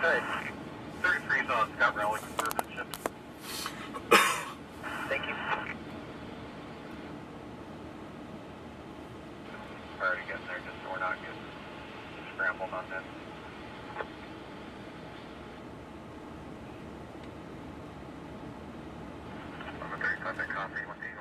Good. 33's on Scott Rowley Suburban ship. Thank you. Prior to getting there, just so we're not getting scrambled on this. I'm a 35 copy.